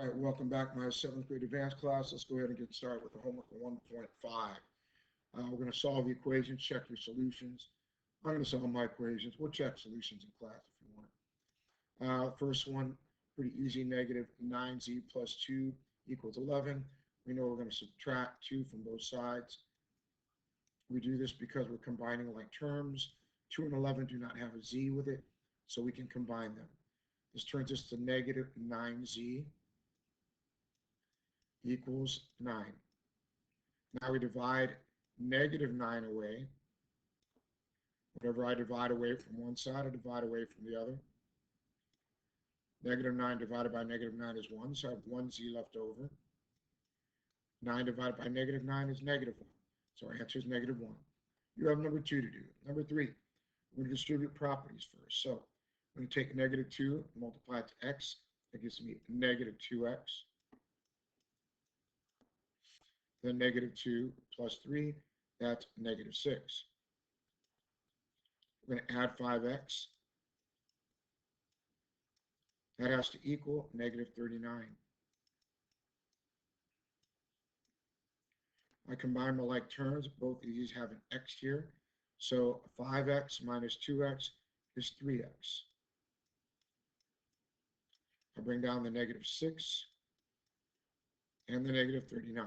All right, welcome back, my 7th grade advanced class. Let's go ahead and get started with the homework for 1.5. We're going to solve the equations, check your solutions. I'm going to solve my equations. We'll check solutions in class if you want. First one, pretty easy, negative 9z plus 2 equals 11. We know we're going to subtract 2 from both sides. We do this because we're combining like terms. 2 and 11 do not have a z with it, so we can combine them. This turns us to negative 9z equals 9. Now we divide negative 9 away. Whatever I divide away from one side, I divide away from the other. Negative 9 divided by negative 9 is 1, so I have 1z left over. 9 divided by negative 9 is negative 1, so our answer is negative 1. You have number 2 to do. Number 3, we're going to distribute properties first. So I'm going to take negative 2, multiply it to x. That gives me negative 2x. Then negative 2 plus 3, that's negative 6. We're going to add 5x. That has to equal negative 39. I combine my like terms. Both of these have an x here. So 5x minus 2x is 3x. I bring down the negative 6 and the negative 39.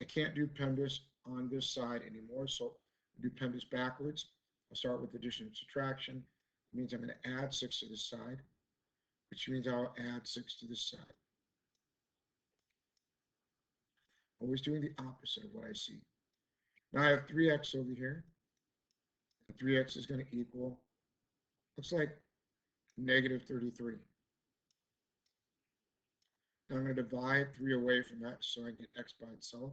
I can't do PEMDAS on this side anymore, so I'll do PEMDAS backwards. I'll start with addition and subtraction. It means I'm going to add 6 to this side, which means I'll add 6 to this side. Always doing the opposite of what I see. Now I have 3x over here, and 3x is going to equal, looks like negative 33. Now I'm going to divide 3 away from x, so I get x by itself.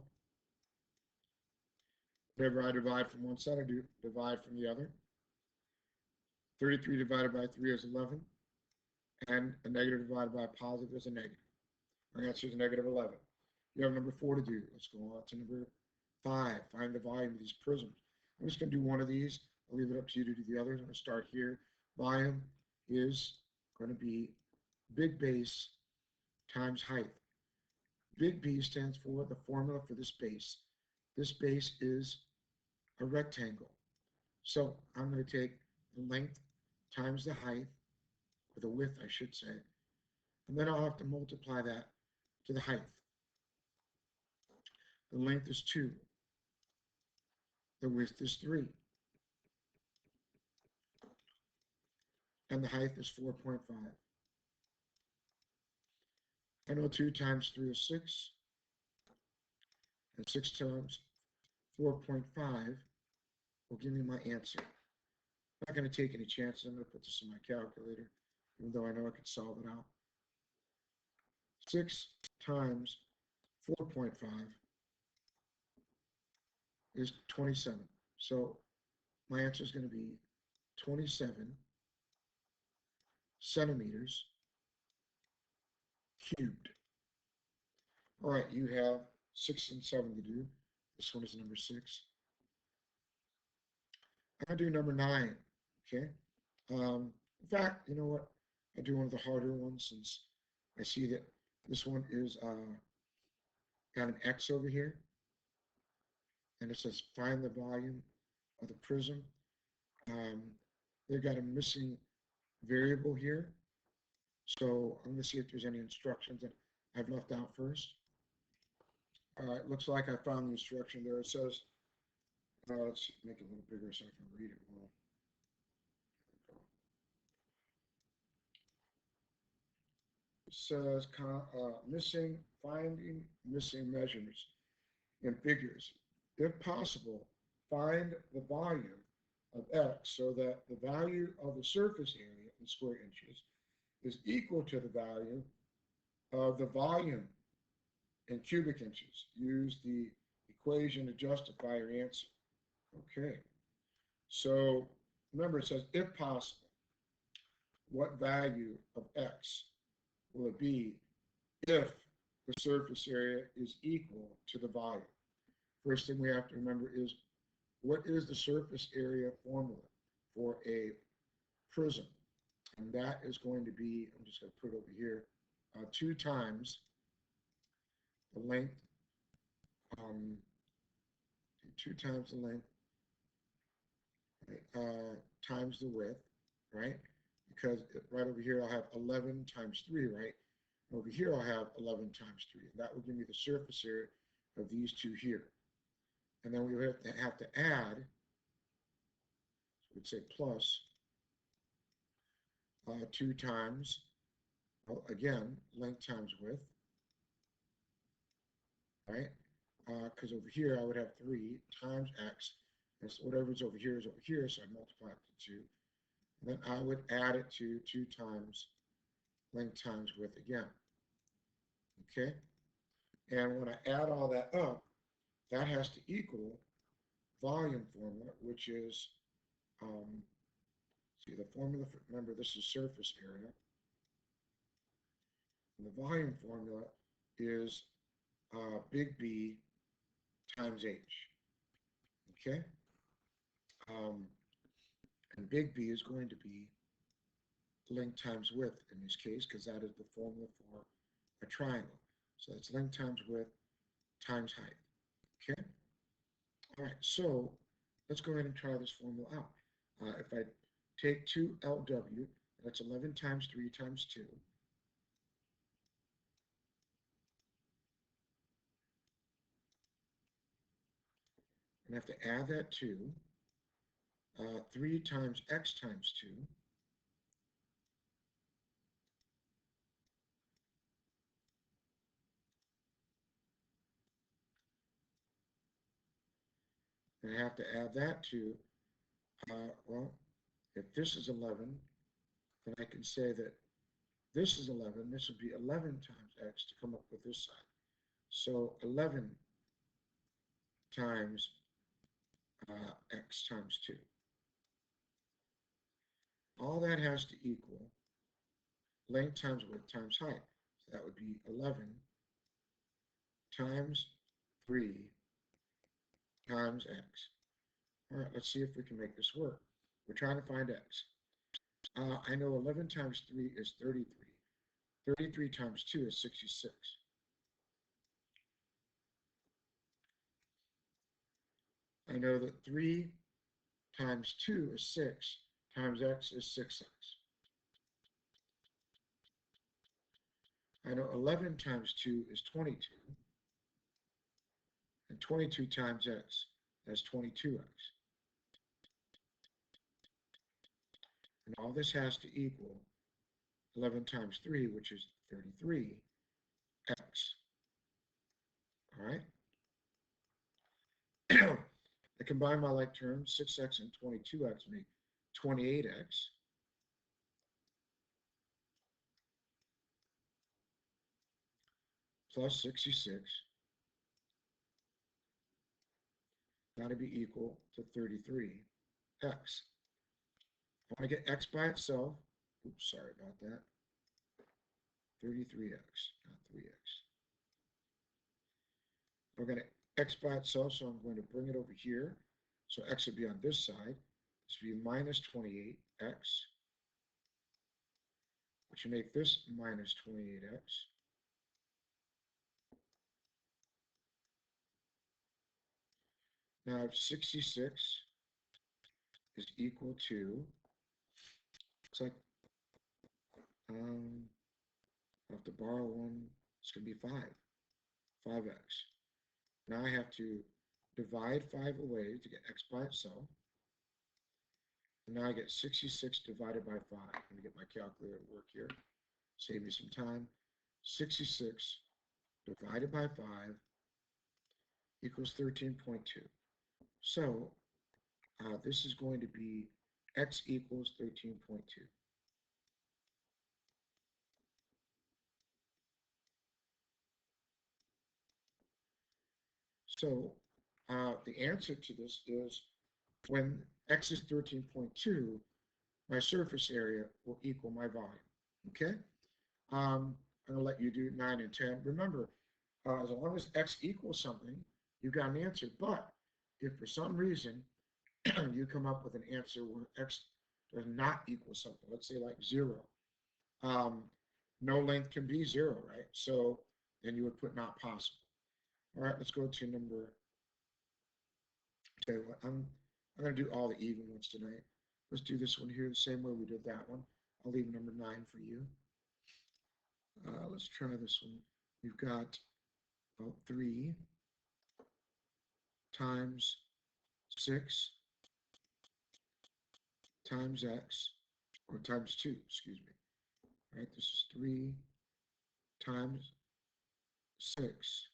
Whatever I divide from one side, I do divide from the other. 33 divided by 3 is 11, and a negative divided by a positive is a negative. Our answer is negative 11. You have number 4 to do. Let's go on to number 5. Find the volume of these prisms. I'm just going to do one of these. I'll leave it up to you to do the others. I'm going to start here. Volume is going to be big base times height. Big B stands for the formula for this base. This base is a rectangle. So I'm going to take the length times the height, or the width I should say, and then I'll have to multiply that to the height. The length is 2. The width is 3. And the height is 4.5. I know 2 times 3 is 6. And 6 times 4.5 will give me my answer. I'm not going to take any chances. I'm going to put this in my calculator, even though I know I could solve it out. 6 times 4.5 is 27. So my answer is going to be 27 centimeters cubed. All right, you have 6 and 7 to do. This one is number 6. I'm going to do number 9, okay? In fact, you know what? I'll do one of the harder ones since I see that this one is got an X over here. And it says find the volume of the prism. They've got a missing variable here. So I'm going to see if there's any instructions that I've left out first. All right, looks like I found the instruction there. It says, let's make it a little bigger so I can read it well. It says finding missing measurements in figures. If possible, find the volume of x so that the value of the surface area in square inches is equal to the value of the volume in cubic inches. Use the equation to justify your answer. Okay, so remember it says if possible, what value of x will it be if the surface area is equal to the volume? First thing we have to remember is what is the surface area formula for a prism? And that is going to be, I'm just going to put it over here, 2 times the length, um, 2 times the length, times the width, right? Because right over here I'll have 11 times 3, right? Over here I'll have 11 times 3. And that will give me the surface area of these two here. And then we would have to add, so we'd say plus 2 times, well, again, length times width, right? Because over here I would have 3 times x, and so whatever's over here is over here, so I multiply it to 2. And then I would add it to 2 times length times width again. Okay? And when I add all that up, that has to equal volume formula, which is, see the formula, remember this is surface area. And the volume formula is big B times H. Okay? And big B is going to be length times width in this case, because that is the formula for a triangle. So it's length times width times height. Okay? All right, so let's go ahead and try this formula out. If I take 2LW, that's 11 times 3 times 2. And I have to add that to 3 times x times 2. And I have to add that to, well, if this is 11, then I can say that this is 11. This would be 11 times x to come up with this side. So 11 times x times 2. All that has to equal length times width times height. So that would be 11 times 3 times x. All right, let's see if we can make this work. We're trying to find x. I know 11 times 3 is 33. 33 times 2 is 66. I know that 3 times 2 is 6, times x is 6x. I know 11 times 2 is 22, and 22 times x, that's 22x. And all this has to equal 11 times 3, which is 33x. All right? I combine my like terms, 6x and 22x make 28x. Plus 66. Got to be equal to 33x. I want to get x by itself. Oops, sorry about that. 33x, not 3x. We're going to x by itself, so I'm going to bring it over here. So x would be on this side. This would be minus 28x, which would make this minus 28x. Now 66 is equal to, looks like, I have to borrow one, it's going to be 5x. Now I have to divide 5 away to get x by itself. And now I get 66 divided by 5. I'm going to get my calculator to work here. Save me some time. 66 divided by 5 equals 13.2. So this is going to be x equals 13.2. So the answer to this is when x is 13.2, my surface area will equal my volume. Okay? I'm going to let you do 9 and 10. Remember, as long as x equals something, you've got an answer. But if for some reason you come up with an answer where x does not equal something, let's say like 0, no length can be 0, right? So then you would put not possible. All right, let's go to number, tell you what, I'm going to do all the even ones tonight. Let's do this one here the same way we did that one. I'll leave number 9 for you. Let's try this one. We've got about 3 times 6 times x, or times 2, excuse me. All right, this is 3 times 6.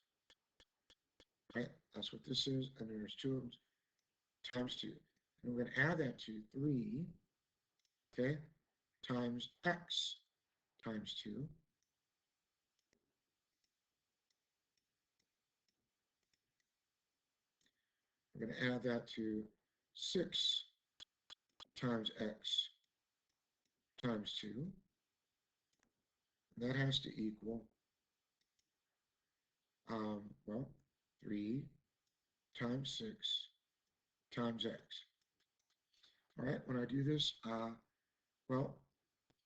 Right, that's what this is, and there's 2 of them, times 2. And we're going to add that to 3, okay, times x times 2. We're going to add that to 6 times x times 2. And that has to equal, well, 3 times 6 times x. All right, when I do this, well,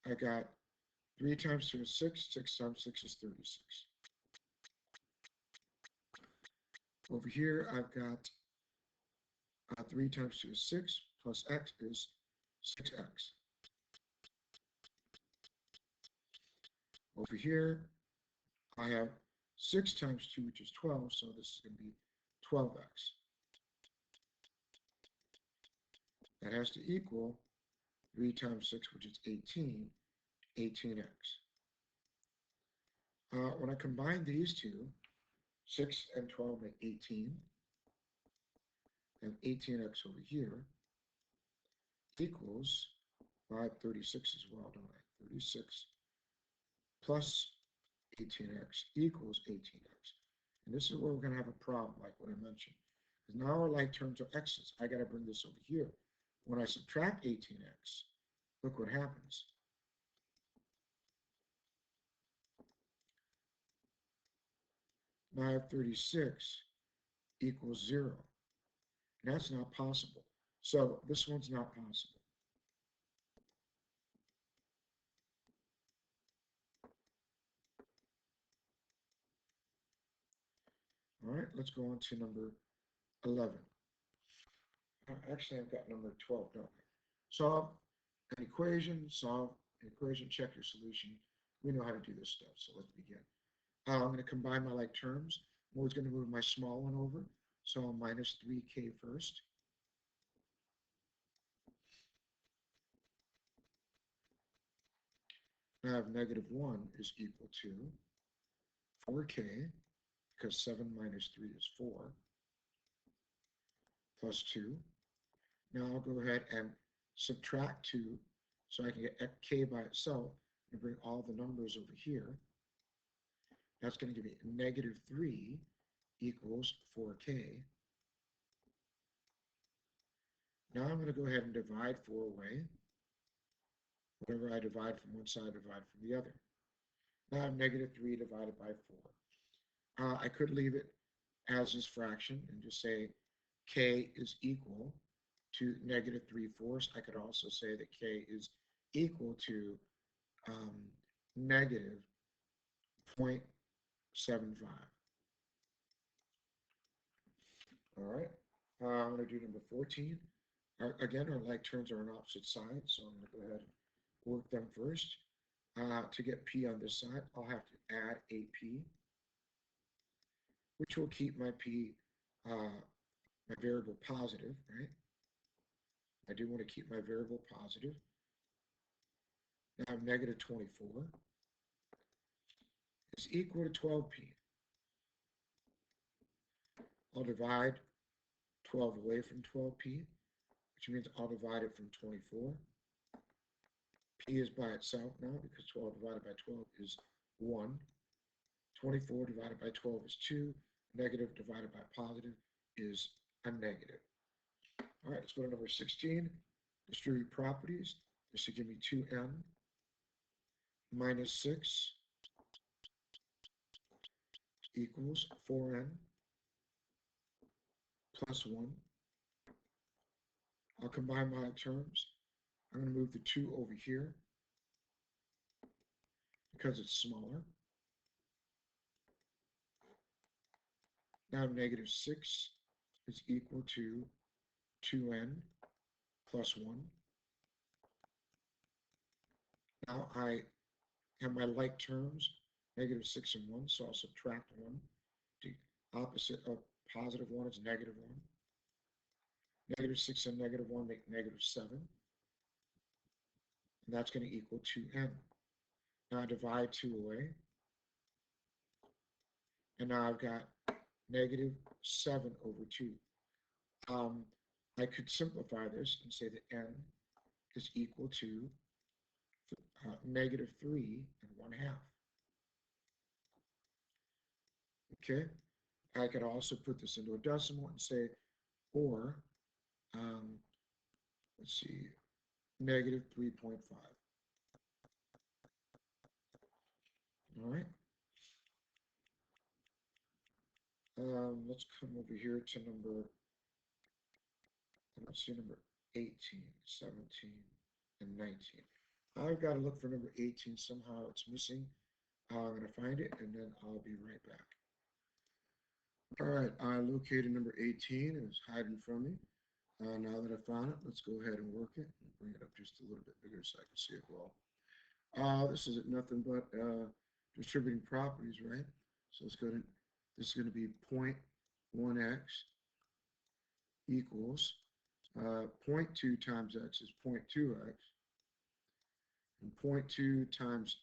I got 3 times 2 is 6, 6 times 6 is 36. Over here, I've got 3 times 2 is 6, plus x is 6x. Over here, I have 6 times 2, which is 12, so this is going to be 12x. That has to equal 3 times 6, which is 18, 18x. When I combine these two, 6 and 12 make 18, and 18x over here equals 536 as well, don't I? 36 plus 18x equals 18x. And this is where we're going to have a problem, like what I mentioned. Because now our like terms are x's. I got to bring this over here. When I subtract 18x, look what happens. Now I have 36 equals 0. And that's not possible. So this one's not possible. All right, let's go on to number 11. Actually, I've got number 12, don't I? Solve an equation, check your solution. We know how to do this stuff, so let's begin. I'm going to combine my like terms. I'm always going to move my small one over, so I'll minus 3k first. Now I have negative 1 is equal to 4k, because 7 minus 3 is 4, plus 2. Now I'll go ahead and subtract 2, so I can get k by itself and bring all the numbers over here. That's going to give me negative 3 equals 4k. Now I'm going to go ahead and divide 4 away. Whatever I divide from one side, I divide from the other. Now I have negative 3 divided by 4. I could leave it as this fraction and just say k is equal to negative 3/4. I could also say that k is equal to negative 0.75. All right, I'm going to do number 14. Again, our like terms are on opposite sides, so I'm going to go ahead and work them first. To get p on this side, I'll have to add AP, which will keep my p, my variable positive, right? I do want to keep my variable positive. Now I have negative 24 is equal to 12p. I'll divide 12 away from 12p, which means I'll divide it from 24. P is by itself now because 12 divided by 12 is 1. 24 divided by 12 is 2. Negative divided by positive is a negative. All right, let's go to number 16. Distribute properties. This should give me 2n minus 6 equals 4n plus 1. I'll combine my terms. I'm going to move the 2 over here. because it's smaller. Now negative 6 is equal to 2n plus 1. Now I have my like terms, negative 6 and 1, so I'll subtract 1. The opposite of positive 1 is negative 1. Negative 6 and negative 1 make negative 7. And that's going to equal 2n. Now I divide 2 away. And now I've got negative 7 over 2. I could simplify this and say that n is equal to negative 3 and 1/2. Okay, I could also put this into a decimal and say, or, let's see, negative 3.5. All right. Let's come over here to number 18, 17, and 19. I've got to look for number 18. Somehow it's missing. I'm going to find it, and then I'll be right back. All right, I located number 18. It was hiding from me. Now that I found it, let's go ahead and work it. Bring it up just a little bit bigger so I can see it well. This is nothing but distributing properties, right? So let's go to, this is going to be 0.1x equals 0.2 times x is 0.2x, and 0.2 times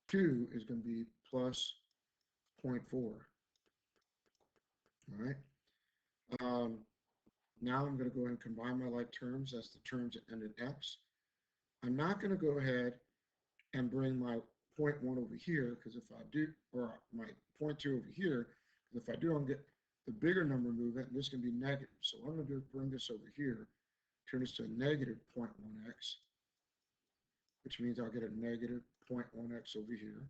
2 is going to be plus 0.4. All right. Now I'm going to go ahead and combine my like terms. That's the terms that end in x. I'm not going to go ahead and bring my 0.1 over here, because if I do, or my 0.2 over here, because if I do, I'm going to get the bigger number movement, and this can be negative. So what I'm going to do is bring this over here, turn this to a negative 0.1x, which means I'll get a negative 0.1x over here.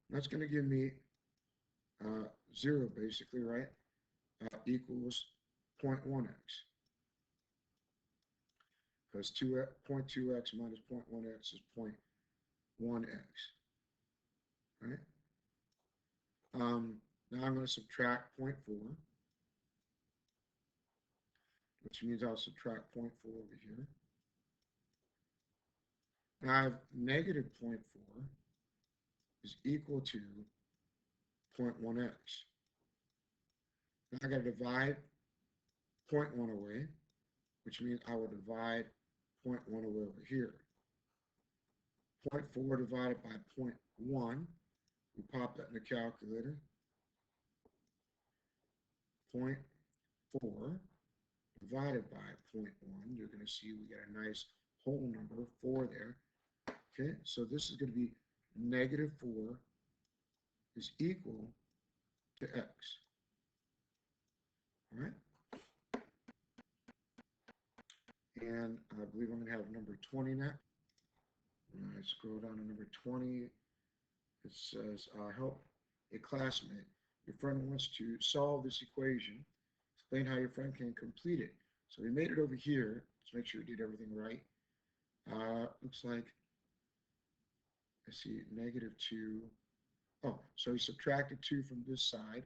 That's going to give me 0, basically, right? Equals 0.1x. Because 0.2x minus 0.1x is 0.1x. Right? Now I'm going to subtract 0.4, which means I'll subtract 0.4 over here. Now I have negative 0.4 is equal to 0.1x. Now I got to divide 0.1 away, which means I will divide 0.1 away over here. 0.4 divided by 0.1, we pop that in the calculator. 0.4 divided by 0.1, you're going to see we get a nice whole number, 4 there. Okay, so this is going to be negative 4 is equal to x. All right? And I believe I'm going to have number 20 now. I scroll down to number 20. It says, help a classmate. Your friend wants to solve this equation. Explain how your friend can complete it. So we made it over here. Let's make sure we did everything right. Looks like, I see negative 2. Oh, so he subtracted 2 from this side,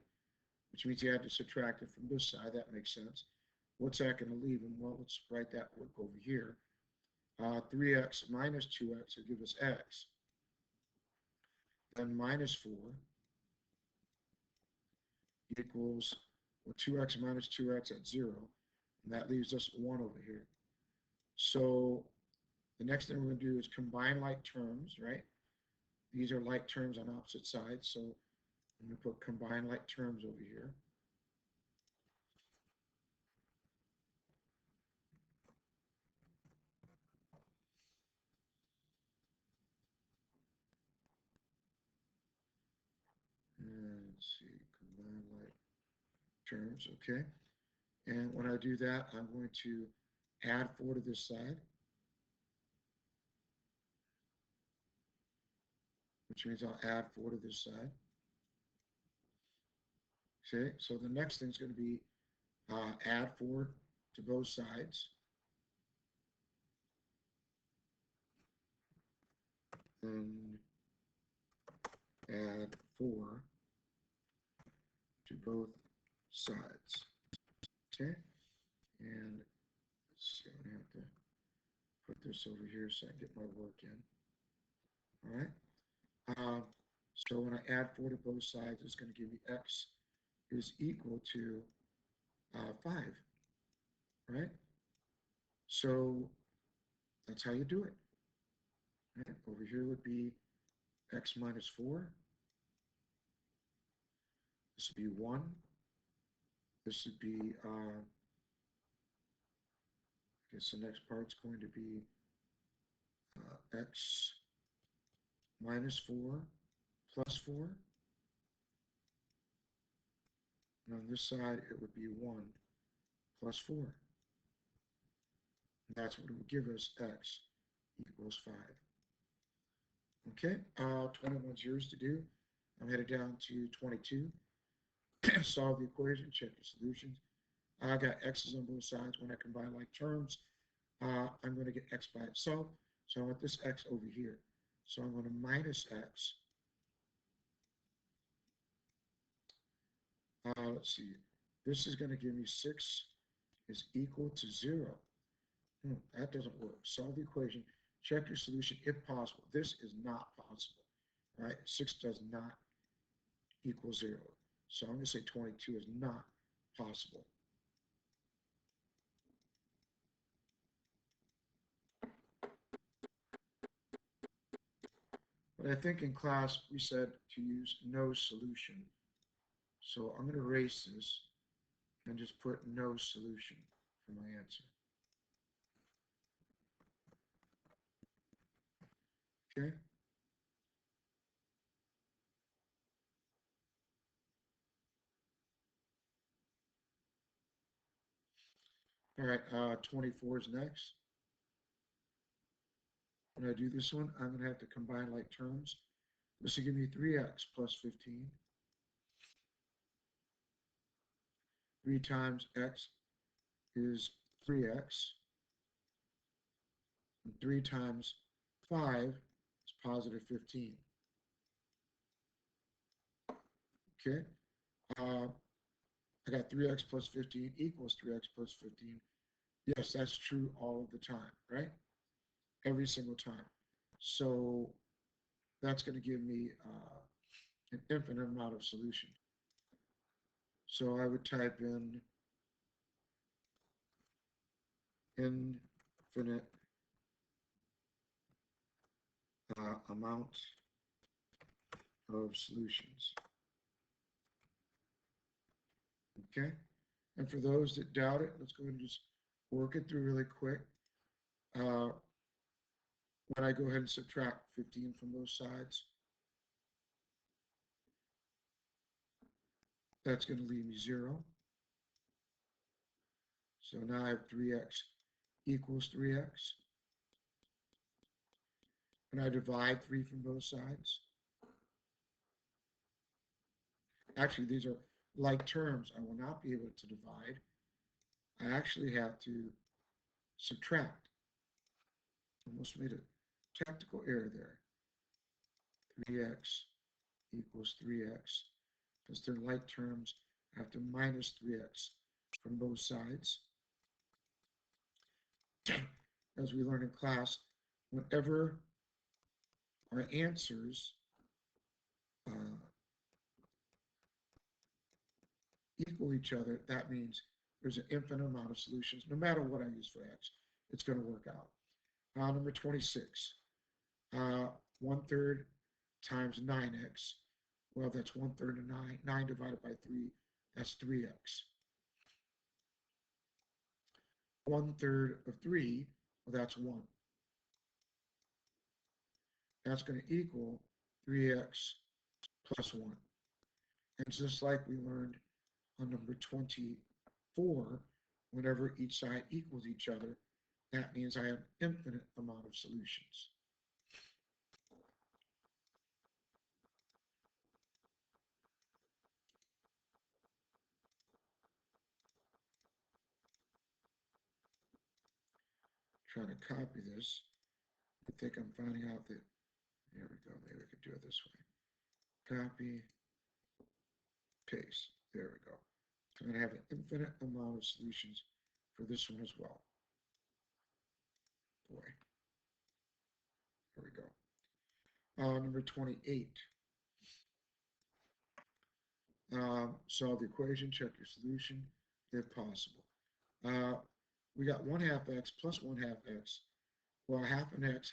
which means he had to subtract it from this side. That makes sense. What's that going to leave him? Well, let's write that work over here. 3x minus 2x will give us x. Then minus 4 equals, well, 2x minus 2x at 0. And that leaves us 1 over here. So the next thing we're going to do is combine like terms, right? These are like terms on opposite sides. So I'm going to put combine like terms over here. And let's see, combine like terms, okay. And when I do that, I'm going to add 4 to this side, which means I'll add 4 to this side. Okay, so the next thing is going to be add 4 to both sides. then add 4 to both sides. Okay, and let's see, I'm gonna have to put this over here so I get my work in. All right. So when I add 4 to both sides, it's going to give me x is equal to 5, right? So that's how you do it. Right? Over here would be x minus 4. This would be 1. This would be, I guess the next part's going to be x minus 4 plus 4. And on this side, it would be 1 plus 4. And that's what it would give us, x equals 5. Okay, 21's yours to do. I'm headed down to 22. Solve the equation, check the solutions. I got x's on both sides. When I combine like terms, I'm going to get x by itself. So I want this x over here. So I'm going to minus x. Let's see. This is going to give me 6 is equal to 0. That doesn't work. Solve the equation. Check your solution if possible. This is not possible, right? 6 does not equal 0. So I'm going to say 22 is not possible. But I think in class we said to use no solution. So I'm going to erase this and just put no solution for my answer. Okay? All right, 24 is next. When I do this one, I'm going to have to combine like terms. This will give me 3x plus 15. 3 times x is 3x. And 3 times 5 is positive 15. Okay? I got 3x plus 15 equals 3x plus 15. Yes, that's true all of the time, right? Every single time. So that's going to give me an infinite amount of solution. So I would type in infinite amount of solutions. Okay? And for those that doubt it, let's go ahead and just work it through really quick. When I go ahead and subtract 15 from both sides, that's going to leave me 0. So now I have 3x equals 3x. And I divide 3 from both sides. Actually, these are like terms. I will not be able to divide. I actually have to subtract. Almost made a technical error there. 3x equals 3x. Because they're like terms, I have to minus 3x from both sides. As we learned in class, whenever our answers equal each other, that means there's an infinite amount of solutions. No matter what I use for x, it's going to work out. Number 26, 1/3 times 9x. Well, that's 1/3 of 9. 9 divided by 3, that's 3x. 1/3 of 3, well, that's 1. That's going to equal 3x plus 1. And just like we learned on number 24, whenever each side equals each other, that means I have an infinite amount of solutions. Trying to copy this. I think I'm finding out that There we go. Maybe we could do it this way. Copy, paste. There we go. So I'm going to have an infinite amount of solutions for this one as well. Boy. There we go. Number 28. Solve the equation, check your solution if possible. We got 1/2 x plus 1/2 x. Well, half an x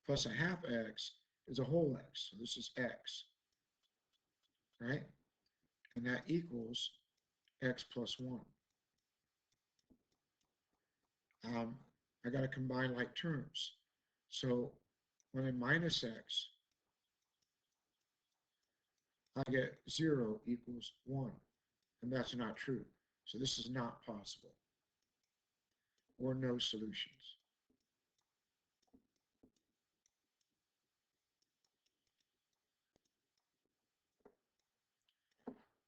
plus a half x is a whole x. So this is x, right? And that equals x plus 1. I got to combine like terms. So when I minus x, I get 0 equals 1. And that's not true. So this is not possible. Or no solutions.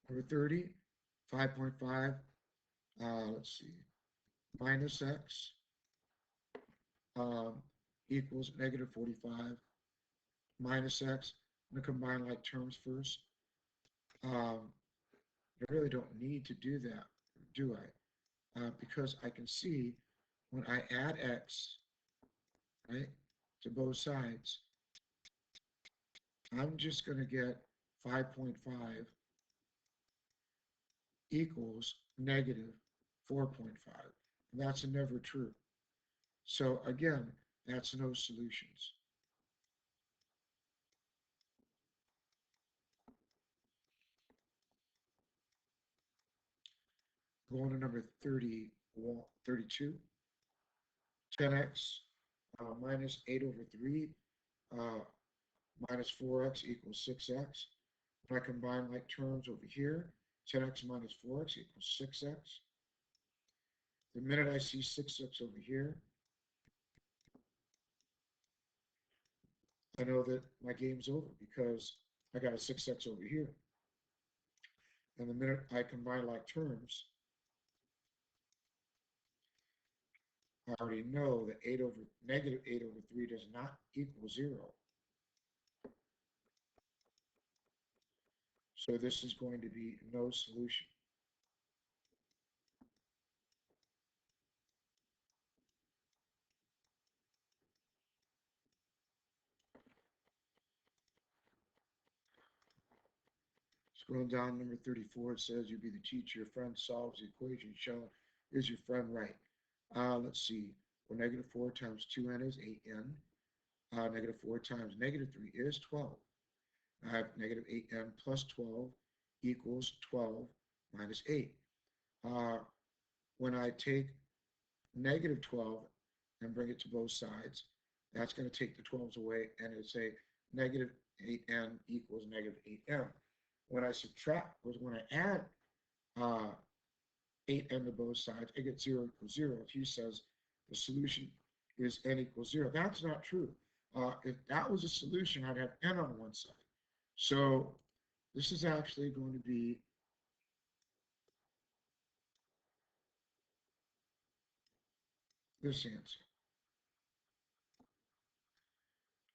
Number 30, 5.5, let's see, minus x equals negative 45 minus x. I'm going to combine like terms first. I really don't need to do that, do I? Because I can see when I add x, right, to both sides, I'm just going to get 5.5 equals negative 4.5. That's never true. So again, that's no solutions. Going to number 32, 10x minus 8 over 3 minus 4x equals 6x. When I combine like terms over here, 10x minus 4x equals 6x. The minute I see 6x over here, I know that my game's over because I got a 6x over here. And the minute I combine like terms, I already know that negative 8 over 3 does not equal 0. So this is going to be no solution. Scrolling down, number 34, it says, you be the teacher, your friend solves the equation shown. Is your friend right? Let's see. Well, negative 4 times 2n is 8n. Negative 4 times negative 3 is 12. I have negative 8n plus 12 equals 12 minus 8. When I take negative 12 and bring it to both sides, that's going to take the 12s away, and it'll say negative 8n equals negative 8m. When I subtract, when I add 8n to both sides, I get 0 equals 0. He says the solution is n equals 0. That's not true. If that was a solution, I'd have n on one side. So this is actually going to be this answer.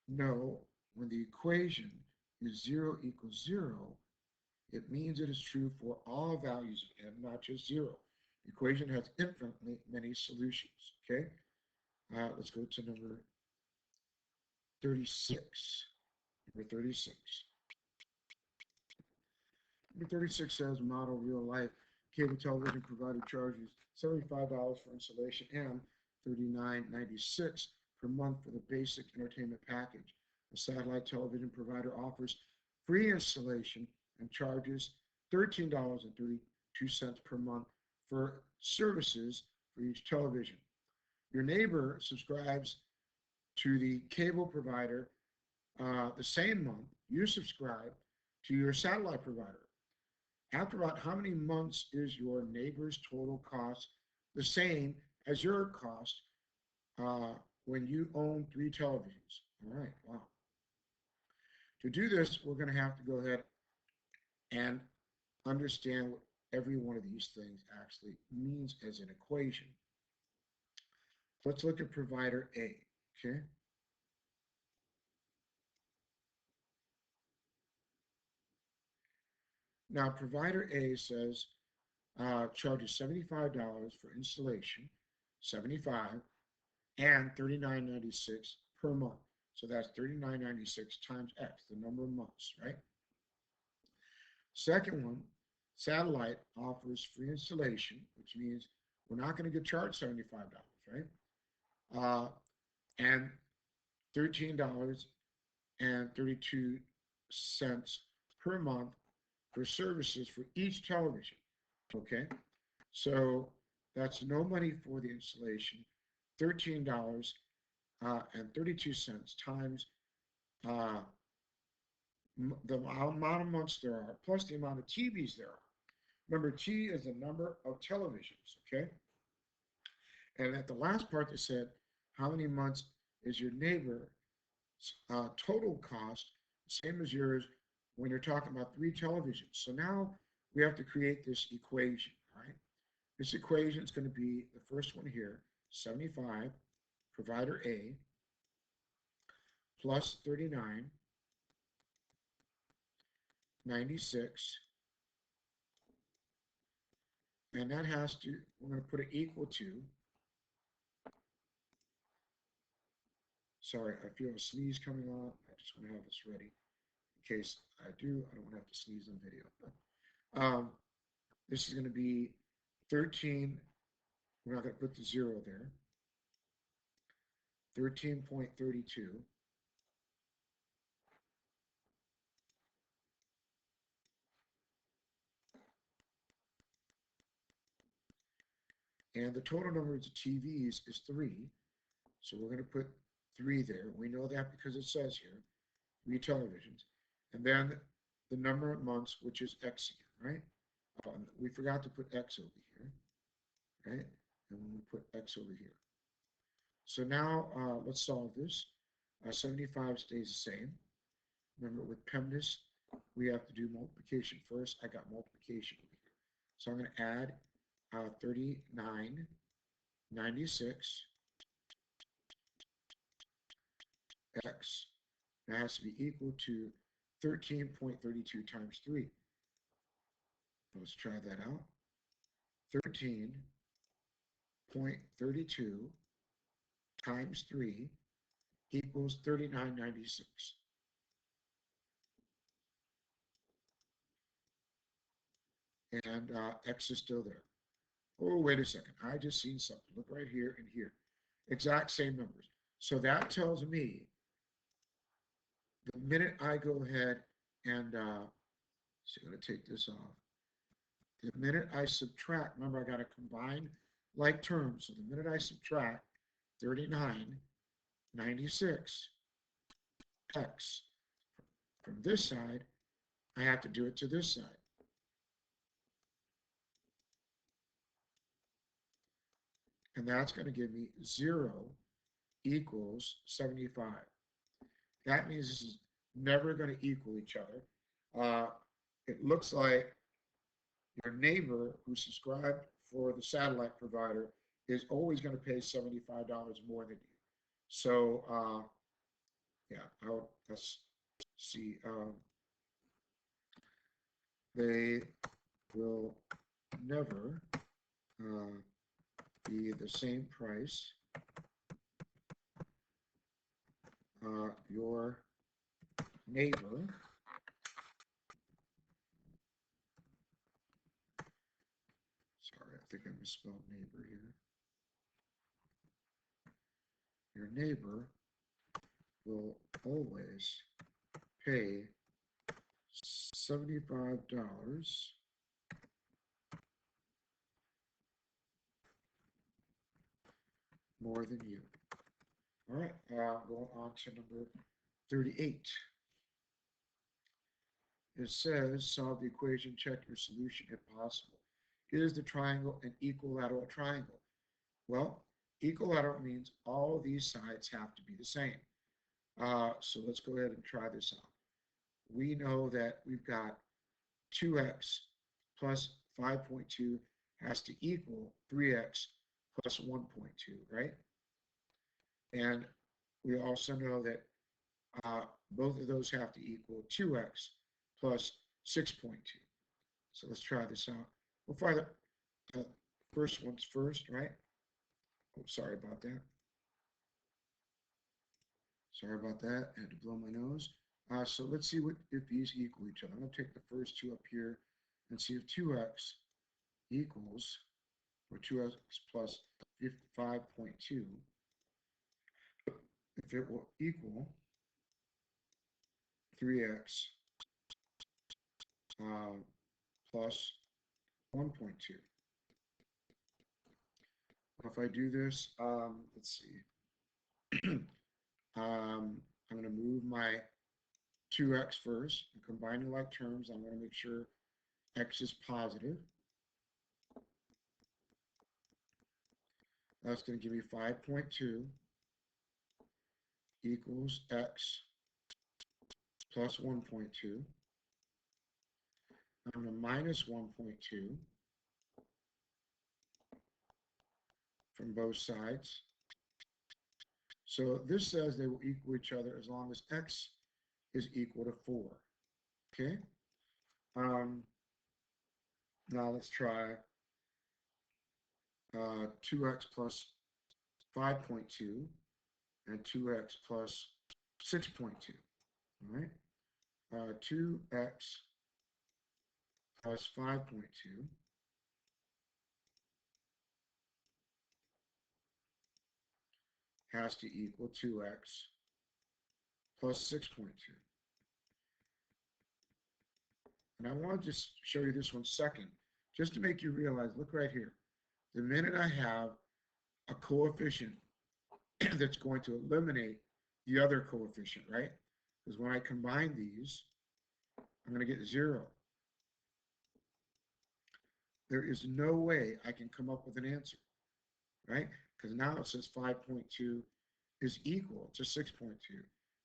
No, when the equation is 0 equals 0, it means it is true for all values of n, not just 0. The equation has infinitely many solutions, okay? Let's go to number 36. Number 36. Number 36 says model real life cable television provider charges $75 for installation and $39.96 per month for the basic entertainment package. The satellite television provider offers free installation and charges $13.32 per month for services for each television. Your neighbor subscribes to the cable provider the same month you subscribe to your satellite provider. After about how many months is your neighbor's total cost the same as your cost when you own 3 televisions? All right, wow. To do this, we're going to have to go ahead and understand what every one of these things actually means as an equation. Let's look at provider A, okay? Now, provider A says charges $75 for installation, 75, and $39.96 per month. So that's $39.96 times X, the number of months, right? Second one, satellite offers free installation, which means we're not going to get charged $75, right? And $13.32 per month for services for each television. Okay, so that's no money for the installation, $13.32 times the amount of months there are, plus the amount of TVs there are. Remember, T is the number of televisions, okay? And at the last part, they said, how many months is your neighbor's total cost, same as yours when you're talking about 3 televisions. So now we have to create this equation, all right? This equation is going to be the first one here, 75, provider A, plus 39, 96, and that has to, we're going to put it equal to, sorry, I feel a sneeze coming on. I just want to have this ready. In case I do, I don't want to have to sneeze on video. This is going to be 13, we're not going to put the 0 there, 13.32. And the total number of TVs is 3. So we're going to put 3 there. We know that because it says here, 3 televisions. And then the number of months, which is X again, right? We forgot to put X over here, right? And we put X over here. So now let's solve this. 75 stays the same. Remember, with PEMDAS, we have to do multiplication first. I got multiplication over here. So I'm going to add 39.96 X. That has to be equal to 13.32 times 3. Let's try that out. 13.32 times 3 equals 39.96. And X is still there. Oh, wait a second. I just seen something. Look right here and here. Exact same numbers. So that tells me the minute I go ahead and, so I'm going to take this off. The minute I subtract, remember I got to combine like terms. So the minute I subtract 39.96 X from this side, I have to do it to this side. And that's going to give me 0 equals 75. That means this is never going to equal each other. It looks like your neighbor who subscribed for the satellite provider is always going to pay $75 more than you. So, yeah, let's see. They will never be the same price. Your neighbor sorry, I think I misspelled neighbor here. Your neighbor will always pay $75 more than you. All right, going on to number 38. It says, solve the equation, check your solution if possible. Is the triangle an equilateral triangle? Well, equilateral means all these sides have to be the same. So let's go ahead and try this out. We know that we've got 2x plus 5.2 has to equal 3x plus 1.2, right? And we also know that both of those have to equal 2x plus 6.2. So let's try this out. We'll find the first one's first, right? Oh, sorry about that. Sorry about that. I had to blow my nose. So let's see if these equal each other. I'm going to take the first two up here and see if 2x equals, or 2x plus 5.2, if it will equal 3x plus 1.2. If I do this, let's see. I'm going to move my 2x first. And combining like terms, I'm going to make sure x is positive. That's going to give me 5.2 equals x plus 1.2. I'm going to minus 1.2 from both sides. So this says they will equal each other as long as x is equal to 4. Okay. Now let's try 2x plus 5.2 and 2x plus 6.2. All right. 2x plus 5.2 has to equal 2x plus 6.2. And I want to just show you this one second, just to make you realize, look right here. The minute I have a coefficient that's going to eliminate the other coefficient, right? Because when I combine these, I'm going to get 0. There is no way I can come up with an answer, right? Because now it says 5.2 is equal to 6.2.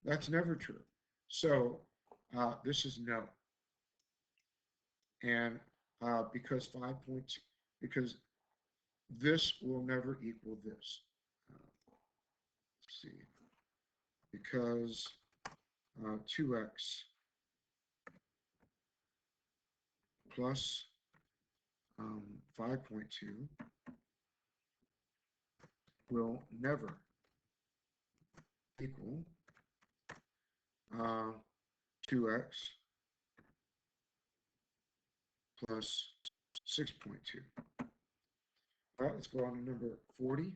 That's never true. So this is no. And because because this will never equal this. Let's see. Because 2x plus 5.2 will never equal 2x plus 6.2. All right, let's go on to number 40.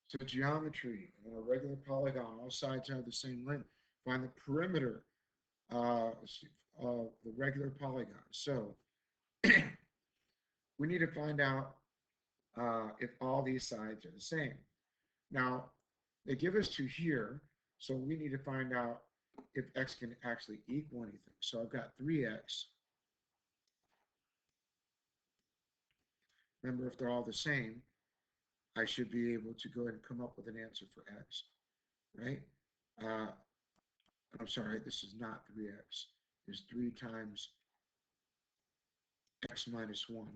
So geometry on a regular polygon, all sides have the same length. Find the perimeter of the regular polygon. So we need to find out if all these sides are the same. Now, they give us 2 here, so we need to find out if x can actually equal anything. So I've got 3x. Remember, if they're all the same, I should be able to go ahead and come up with an answer for x, right? I'm sorry, this is not 3x. It's 3 times x minus 1.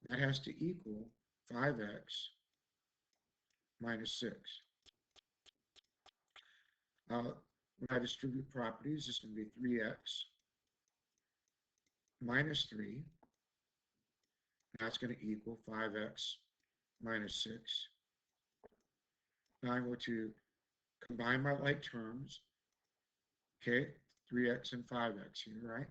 That has to equal 5x minus 6. When I distribute properties, it's going to be 3x minus 3. That's going to equal 5x minus 6. Now I'm going to combine my like terms. Okay, 3x and 5x here, right?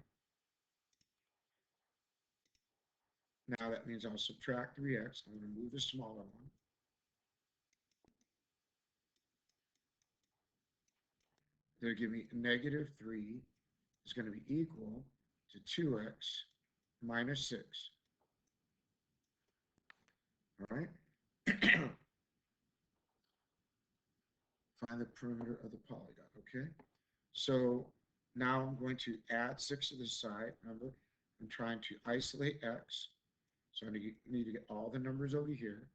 Now that means I'll subtract 3x. I'm going to move the smaller one. They'll give me negative 3 is going to be equal to 2x minus 6. All right? Find the perimeter of the polygon, okay? So now I'm going to add 6 to the side. Remember, I'm trying to isolate x. So I need to get all the numbers over here.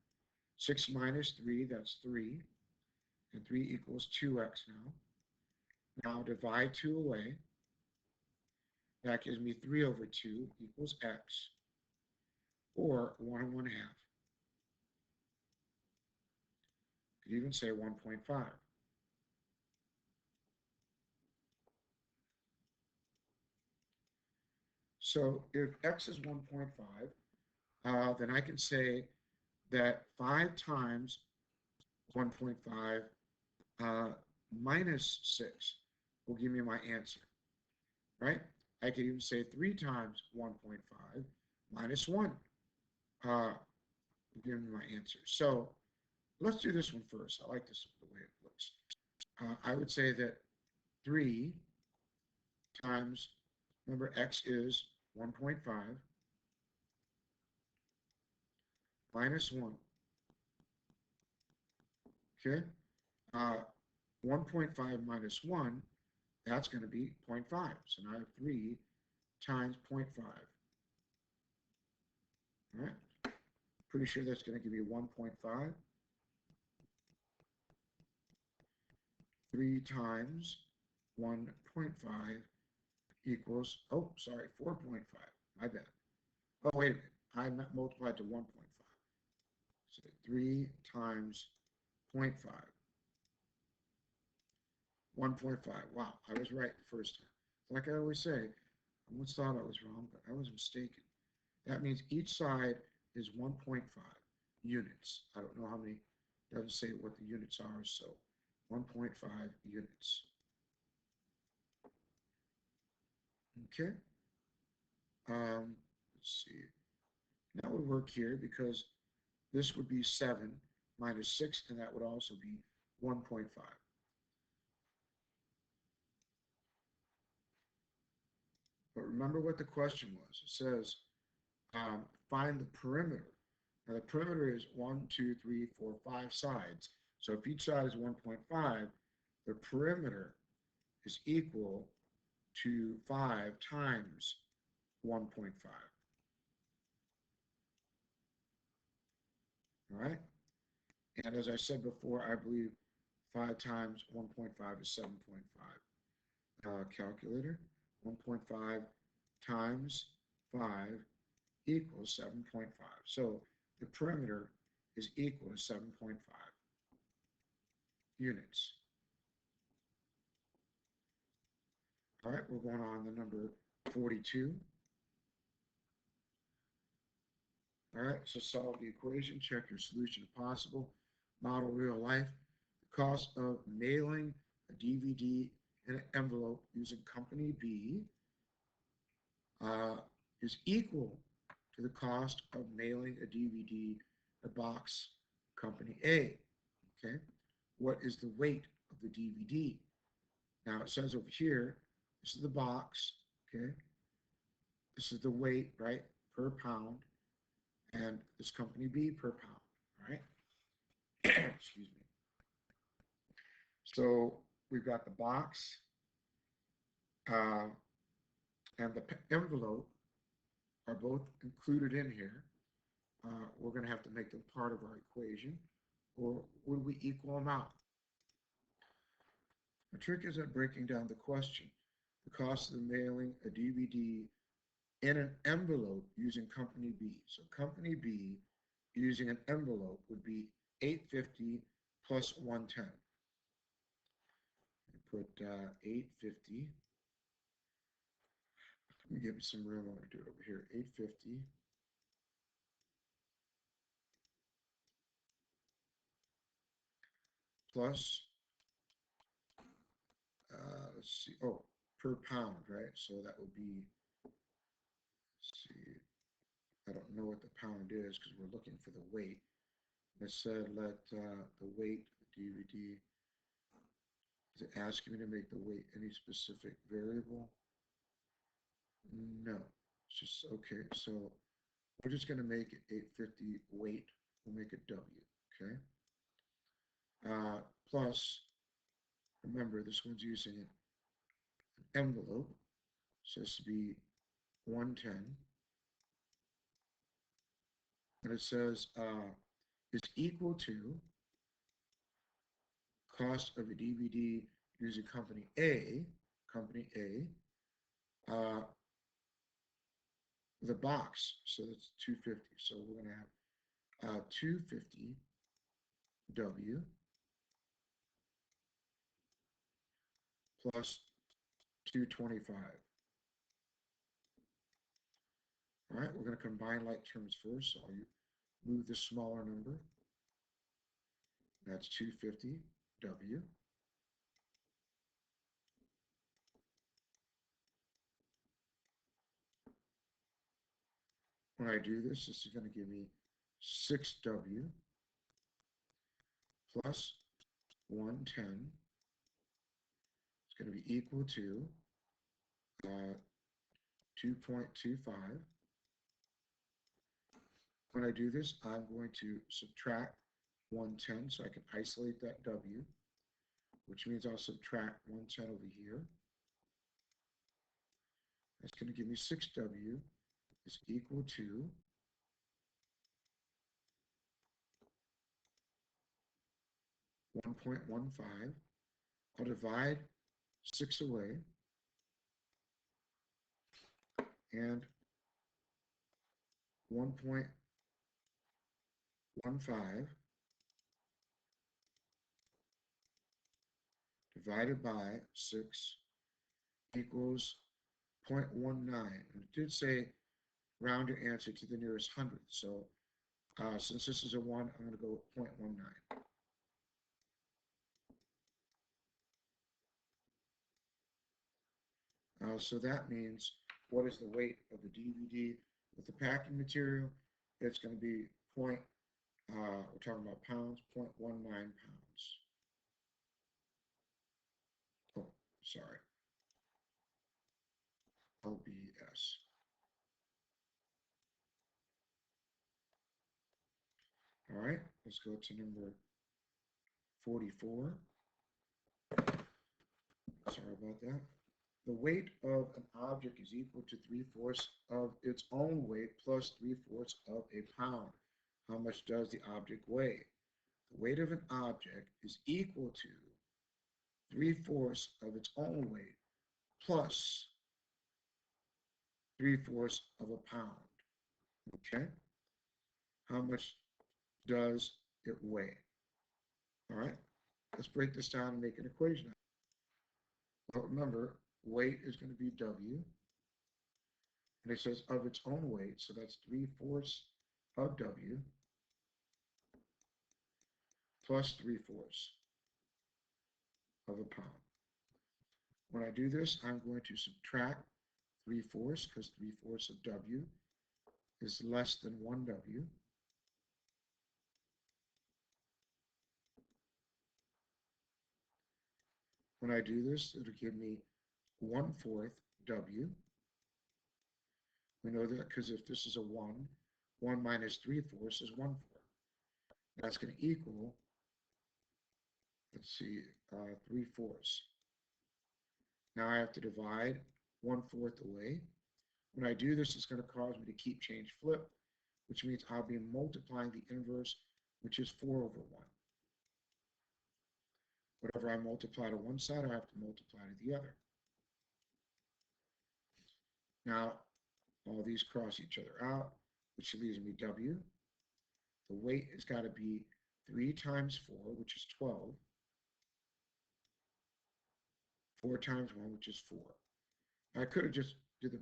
6 minus 3, that's 3. And 3 equals 2x now. Now divide 2 away. That gives me 3 over 2 equals x, or 1 1/2. Could even say 1.5. So if x is 1.5, then I can say that 5 times 1.5 minus 6 will give me my answer, right? I could even say 3 times 1.5 minus 1 will give me my answer. So let's do this one first. I like this the way it looks. I would say that 3 times, remember x is 1.5 minus 1. Okay? 1.5 minus 1, that's going to be 0.5. So now I have 3 times 0.5. All right? Pretty sure that's going to give you 1.5. 3 times 1.5 equals, oh, sorry, 4.5. My bad. Oh, wait a minute. I multiplied to 1.5. So 3 times 0.5. 1.5. Wow, I was right the first time. Like I always say, I once thought I was wrong, but I was mistaken. That means each side is 1.5 units. I don't know how many, doesn't say what the units are, so 1.5 units. Okay. Let's see. That would work here because this would be 7 minus 6, and that would also be 1.5. But remember what the question was. It says, find the perimeter. Now the perimeter is 1, 2, 3, 4, 5 sides. So if each side is 1.5, the perimeter is equal to 5 times 1.5. All right? And as I said before, I believe 5 times 1.5 is 7.5. Calculator, 1.5 times 5 equals 7.5. So the perimeter is equal to 7.5 units. All right, we're going on to number 42. All right, so solve the equation, check your solution if possible, model real life. The cost of mailing a DVD in an envelope using company B is equal to the cost of mailing a DVD a box company A. Okay, what is the weight of the DVD? Now it says over here, this is the box, okay? This is the weight, right, per pound, and this company B per pound, all right? Excuse me. So we've got the box and the envelope are both included in here. We're going to have to make them part of our equation, or would we equal them out? The trick is at breaking down the question. The cost of mailing a DVD in an envelope using company B. So company B using an envelope would be $8.50 plus 110. Put 850. Let me give it some room. I'm going to do it over here. 850 plus, let's see, oh, per pound, right? So that would be, let's see, I don't know what the pound is because we're looking for the weight. It said let the weight of the DVD, is it asking me to make the weight any specific variable? No, it's just, okay, so we're just going to make it 850 weight. We'll make it W, okay? Plus, remember, this one's using an envelope, so this would be 110. And it says is equal to cost of a DVD using company A, the box, so that's 250. So we're going to have 250 W plus 225. All right, we're going to combine like terms first. So you move the smaller number. That's 250W. When I do this, this is going to give me 6W plus 110. It's going to be equal to 2.25. When I do this, I'm going to subtract 110 so I can isolate that W, which means I'll subtract 110 over here. That's going to give me 6W is equal to 1.15. I'll divide 6 away, and 1.15 divided by 6 equals 0.19. And it did say round your answer to the nearest hundredth. So since this is a 1, I'm going to go with 0.19. So that means what is the weight of the DVD with the packing material? It's going to be we're talking about pounds, 0.19 pounds. Oh, sorry. LBS. All right, let's go to number 44. Sorry about that. The weight of an object is equal to 3/4 of its own weight plus 3/4 of a pound. How much does the object weigh? The weight of an object is equal to 3/4 of its own weight plus 3/4 of a pound. Okay? How much does it weigh? All right, let's break this down and make an equation. Well, remember, weight is going to be W, and it says of its own weight, so that's 3/4 of W plus 3/4 of a pound. When I do this, I'm going to subtract 3/4 because 3/4 of W is less than 1W. When I do this, it'll give me 1/4 W. We know that because if this is a 1, 1 minus 3/4 is 1/4. That's going to equal, let's see, 3/4. Now I have to divide 1/4 away. When I do this, it's going to cause me to keep change flip, which means I'll be multiplying the inverse, which is 4/1. Whatever I multiply to one side, I have to multiply to the other. Now, all these cross each other out, which leaves me W. The weight has got to be 3 times 4, which is 12. 4 times 1, which is 4. I could have just did the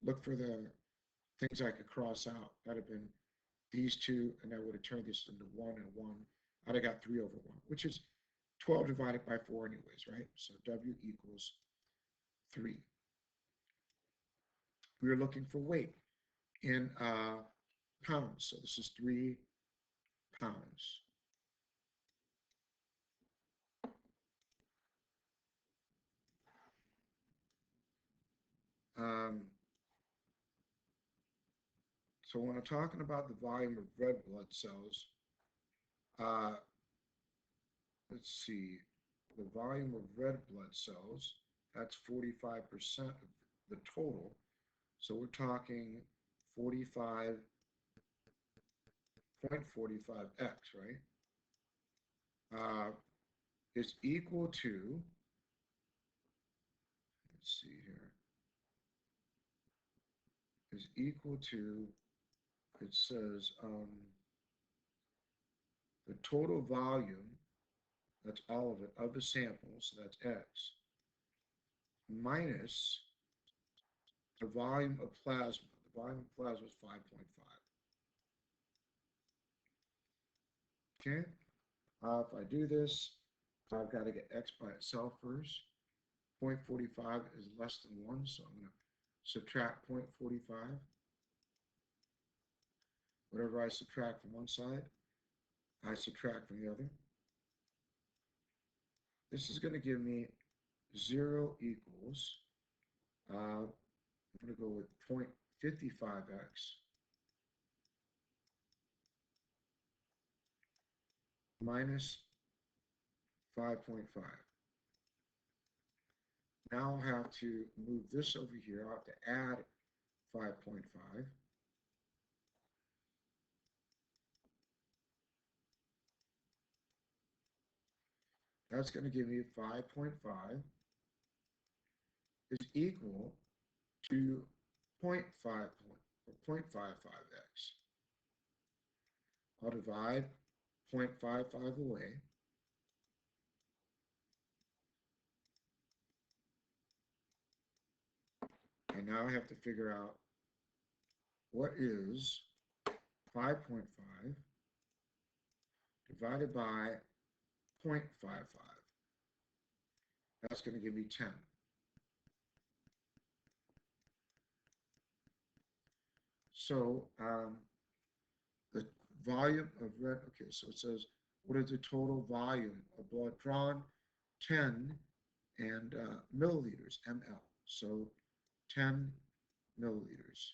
look for the things I could cross out. That'd have been these two, and I would have turned this into 1 and 1. I'd have got 3/1, which is 12 divided by 4 anyways, right? So W equals 3. We are looking for weight in pounds. So this is 3 pounds. So when I'm talking about the volume of red blood cells, let's see, the volume of red blood cells, that's 45% of the total. So we're talking 45.45x, right? Is equal to, let's see here, is equal to, it says the total volume, that's all of it, of the sample, so that's x, minus the volume of plasma. the volume of plasma is 5.5. Okay, if I do this, I've got to get x by itself first. 0.45 is less than 1, so I'm going to subtract 0.45. Whatever I subtract from one side, I subtract from the other. This is going to give me 0 equals, I'm going to go with 0.55x minus 5.5. Now I'll have to move this over here. I'll have to add 5.5. That's going to give me 5.5 is equal to 0.55x. I'll divide 0.55 away. And now I have to figure out what is 5.5 divided by 0.55. That's going to give me 10. So the volume of red, okay, so it says, what is the total volume of blood drawn? 10 and milliliters, ml. So 10 milliliters.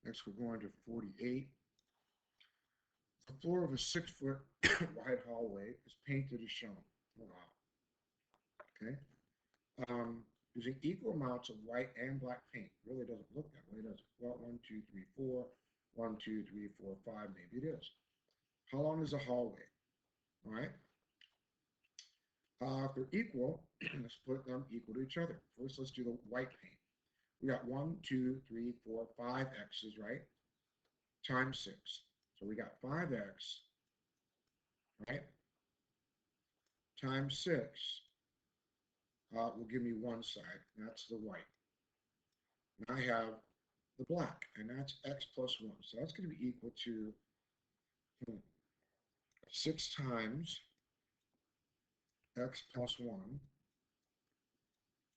Next, we're going to 48. The floor of a 6-foot wide hallway is painted as shown. Wow. Okay. Using equal amounts of white and black paint. Really doesn't look that way, does it? Well, 1, 2, 3, 4. 1, 2, 3, 4, 5. Maybe it is. How long is the hallway? All right. If they're equal, let's put them equal to each other. First, let's do the white paint. We got 1, 2, 3, 4, 5 x's, right? Times 6. So we got 5x, right? Times 6 will give me one side, and that's the white. And I have the black, and that's x plus 1. So that's going to be equal to 6 times x plus 1,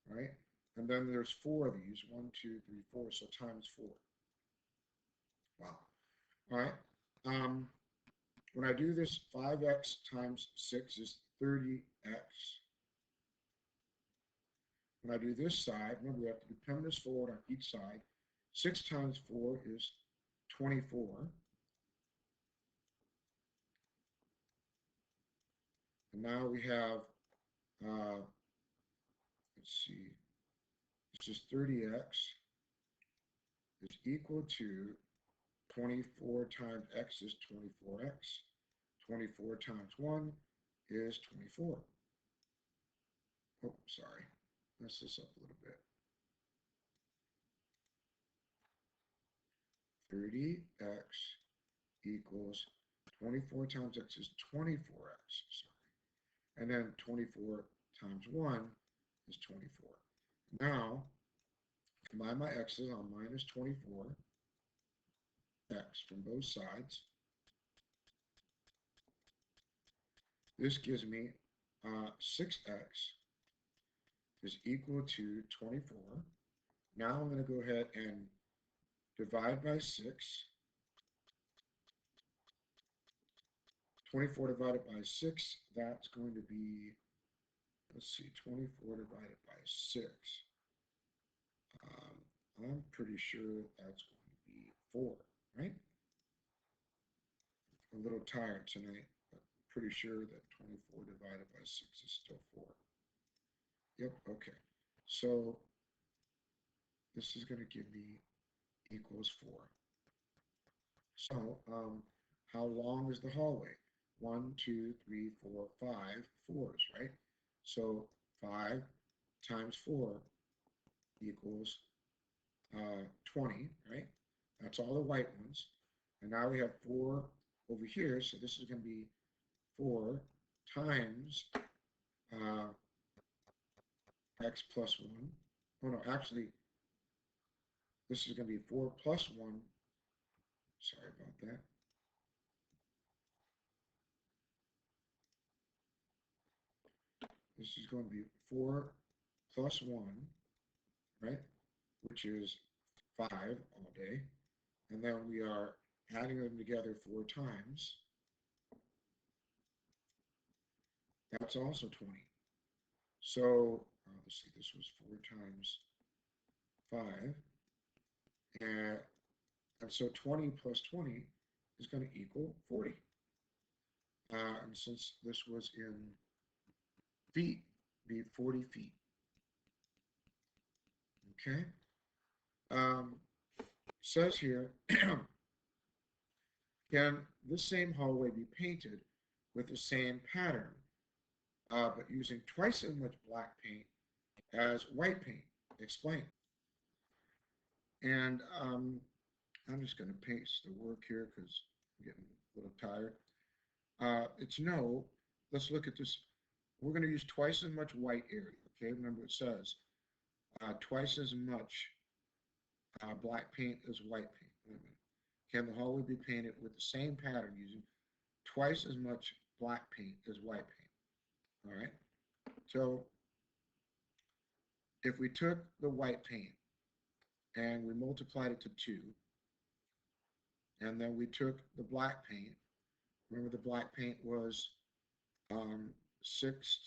right? And then there's 4 of these, 1, 2, 3, 4, so times 4. Wow. All right. When I do this, 5x times 6 is 30x. When I do this side, remember we have to depend this forward on each side. 6 times 4 is 24. And now we have, let's see, this is 30x is equal to 24 times x is 24x. 24 times 1 is 24. Oh, sorry. Mess this up a little bit. 30x equals 24 times x is 24x. Sorry. And then 24 times 1 is 24. Now, combine my x's on minus 24 x from both sides. This gives me 6x is equal to 24. Now I'm going to go ahead and divide by 6. 24 divided by 6, that's going to be, let's see, 24 divided by 6. I'm pretty sure that's going to be 4, right? I'm a little tired tonight, but I'm pretty sure that 24 divided by 6 is still 4. Yep, okay. So this is going to give me equals 4. So how long is the hallway? 1, 2, 3, 4, 5, 4s, right? So 5 times 4 equals 20, right? That's all the white ones. And now we have 4 over here, so this is going to be 4 times x plus 1. Oh no, actually, this is going to be 4 plus 1. Sorry about that. This is going to be 4 plus 1, right? Which is 5 all day. And then we are adding them together 4 times. That's also 20. So let's see, this was 4 times 5. And so 20 plus 20 is going to equal 40. And since this was in feet, be 40 feet. Okay. Says here, can this same hallway be painted with the same pattern, but using twice as much black paint as white paint? Explain. And I'm just going to paste the work here because I'm getting a little tired. It's no. Let's look at this. We're going to use twice as much white area. Okay, remember it says twice as much black paint as white paint. Wait a minute. Can the hallway be painted with the same pattern using twice as much black paint as white paint? All right. So if we took the white paint and we multiplied it to 2, and then we took the black paint, remember the black paint was 6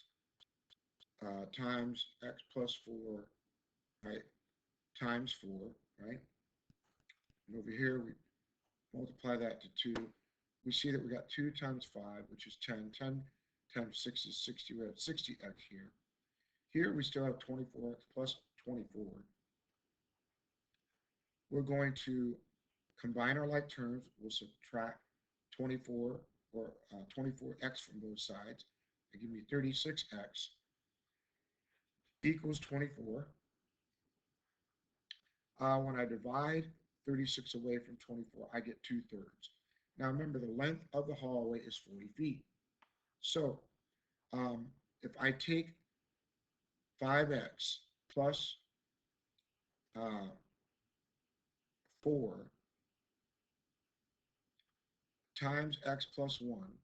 times x plus 4, right, times 4, right? And over here, we multiply that to 2. We see that we got 2 times 5, which is 10. 10 times 6 is 60. We have 60x here. Here we still have 24x plus 24. We're going to combine our like terms. We'll subtract 24 or 24x from both sides. They give me 36x equals 24. When I divide 36 away from 24, I get 2/3. Now remember, the length of the hallway is 40 feet. So if I take 5x plus 4 times x plus 1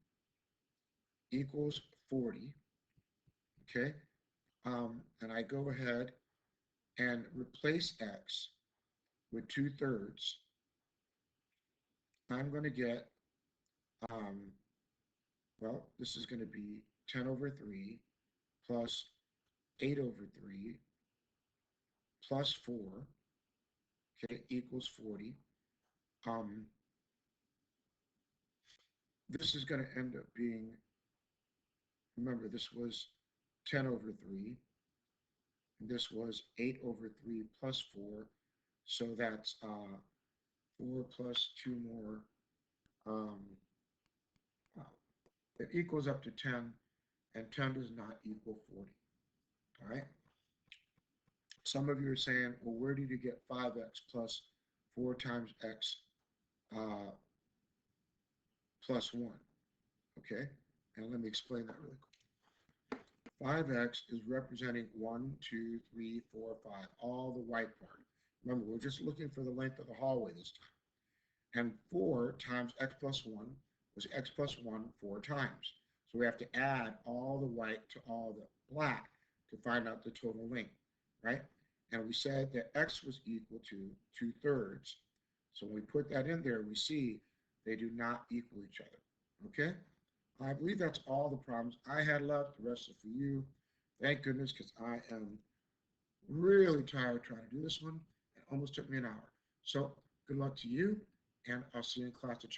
equals 40, okay? And I go ahead and replace x with 2/3, I'm going to get, well, this is going to be 10 over 3 plus 8 over 3 plus 4, okay, equals 40. This is going to end up being, remember, this was 10 over 3. This was 8 over 3 plus 4. So that's 4 plus 2 more. It equals up to 10, and 10 does not equal 40. All right. Some of you are saying, well, where did you get 5x plus 4 times x plus 1? Okay. And let me explain that really quick. 5x is representing 1, 2, 3, 4, 5, all the white part. Remember, we're just looking for the length of the hallway this time. And 4 times x plus 1 was x plus 1 4 times. So we have to add all the white to all the black to find out the total length, right? And we said that x was equal to 2/3. So when we put that in there, we see they do not equal each other, okay? I believe that's all the problems I had left. The rest is for you. Thank goodness, because I am really tired trying to do this one. It almost took me an hour. So good luck to you, and I'll see you in class to check.